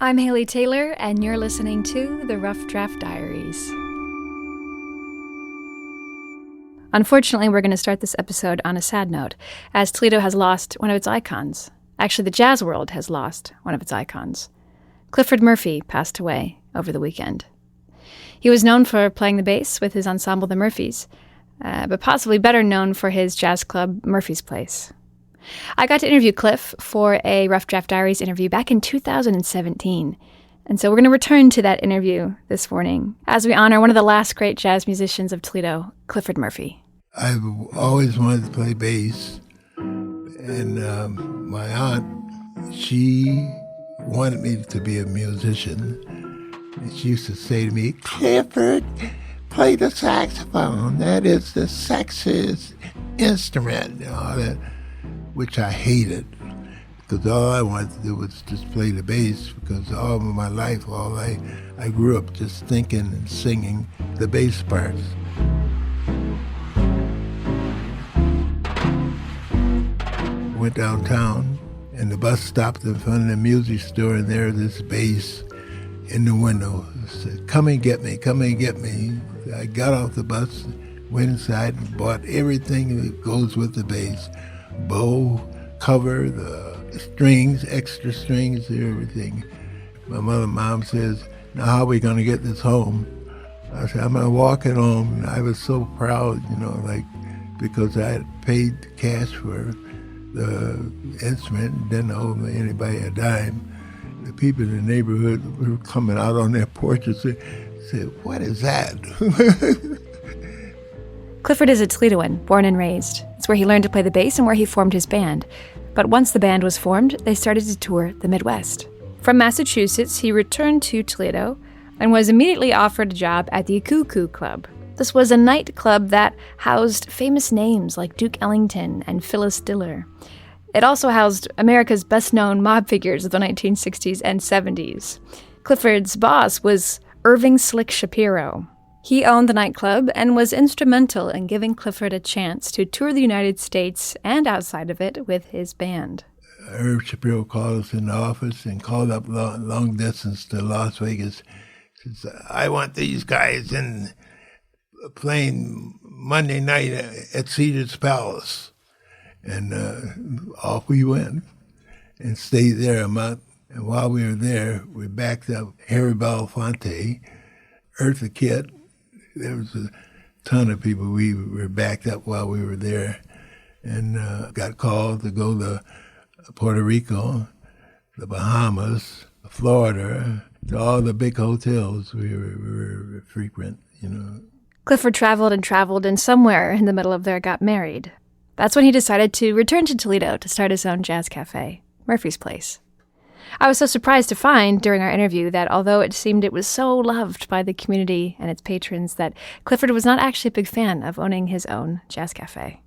I'm Haley Taylor, and you're listening to The Rough Draft Diaries. Unfortunately, we're going to start this episode on a sad note, as Toledo has lost one of its icons. Actually, the jazz world has lost one of its icons. Clifford Murphy passed away over the weekend. He was known for playing the bass with his ensemble, the Murphys, but possibly better known for his jazz club, Murphy's Place. I got to interview Cliff for a Rough Draft Diaries interview back in 2017. And so we're going to return to that interview this morning as we honor one of the last great jazz musicians of Toledo, Clifford Murphy. I've always wanted to play bass. And my aunt, she wanted me to be a musician. And she used to say to me, Clifford, play the saxophone. That is the sexiest instrument. All that. Which I hated, because all I wanted to do was just play the bass, because all of my life, I grew up just thinking and singing the bass parts. Went downtown, and the bus stopped in front of the music store, and there was this bass in the window. It said, come and get me, come and get me. I got off the bus, went inside, and bought everything that goes with the bass. Bow, cover, the strings, extra strings, everything. My mom says, now how are we going to get this home? I said, I'm going to walk it home. And I was so proud, because I had paid cash for the instrument and didn't owe anybody a dime. The people in the neighborhood were coming out on their porches and said, what is that? Clifford is a Toledoan, born and raised. It's where he learned to play the bass and where he formed his band. But once the band was formed, they started to tour the Midwest. From Massachusetts, he returned to Toledo and was immediately offered a job at the Cuckoo Club. This was a nightclub that housed famous names like Duke Ellington and Phyllis Diller. It also housed America's best-known mob figures of the 1960s and 70s. Clifford's boss was Irving Slick Shapiro. He owned the nightclub and was instrumental in giving Clifford a chance to tour the United States and outside of it with his band. Irv Shapiro called us in the office and called up long distance to Las Vegas. He says, I want these guys in playing Monday night at Caesar's Palace. And off we went and stayed there a month. And while we were there, we backed up Harry Belafonte, Eartha Kitt. There was a ton of people we were backed up while we were there, and got called to go to Puerto Rico, the Bahamas, Florida, to all the big hotels we were frequent, Clifford traveled, and somewhere in the middle of there got married. That's when he decided to return to Toledo to start his own jazz cafe, Murphy's Place. I was so surprised to find during our interview that although it seemed it was so loved by the community and its patrons, that Clifford was not actually a big fan of owning his own jazz cafe.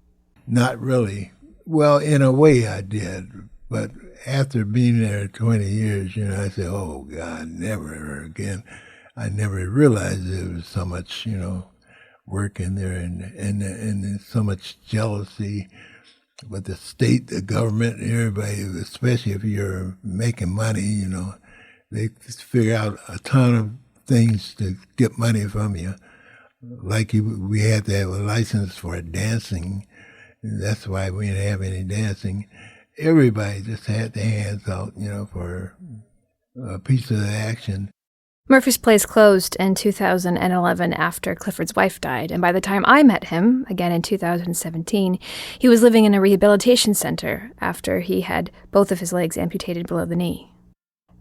Not really. Well, in a way I did. But after being there 20 years, I said, oh, God, never again. I never realized there was so much, work in there and so much jealousy. But the state, the government, everybody, especially if you're making money, they figure out a ton of things to get money from you. Like we had to have a license for dancing. That's why we didn't have any dancing. Everybody just had their hands out, for a piece of the action. Murphy's Place closed in 2011 after Clifford's wife died, and by the time I met him, again in 2017, he was living in a rehabilitation center after he had both of his legs amputated below the knee.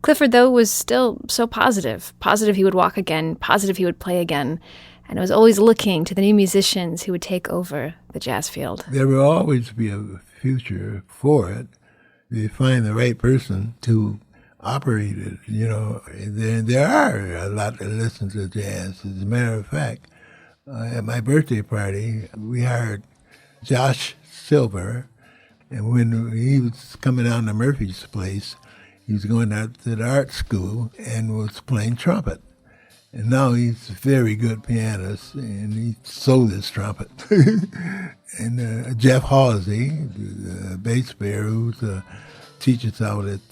Clifford, though, was still so positive he would walk again, positive he would play again, and was always looking to the new musicians who would take over the jazz field. There will always be a future for it. You find the right person to operate it, There are a lot that listen to jazz. As a matter of fact, at my birthday party, we hired Josh Silver, and when he was coming down to Murphy's Place, he was going out to the art school and was playing trumpet. And now he's a very good pianist, and he sold his trumpet. And Jeff Halsey, the bass player who teaches out at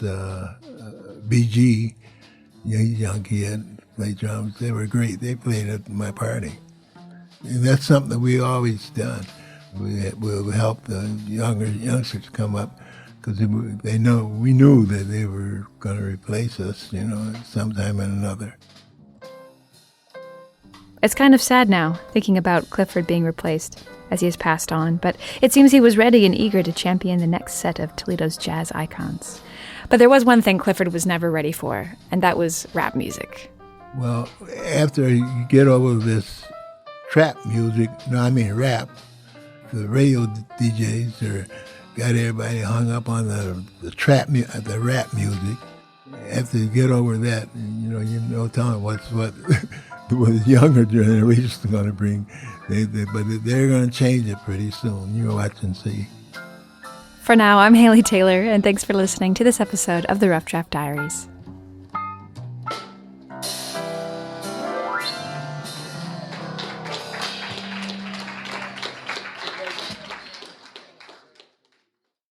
BG, young kid, play drums. They were great. They played at my party. And that's something that we always done. We'll help the youngsters come up because we knew that they were going to replace us, sometime or another. It's kind of sad now, thinking about Clifford being replaced as he has passed on, but it seems he was ready and eager to champion the next set of Toledo's jazz icons. But there was one thing Clifford was never ready for, and that was rap music. Well, after you get over this rap, the radio DJs got everybody hung up on the rap music. After you get over that, no telling what the younger generation is going to bring. But they're going to change it pretty soon. You watch and see. For now, I'm Haley Taylor, and thanks for listening to this episode of the Rough Draft Diaries.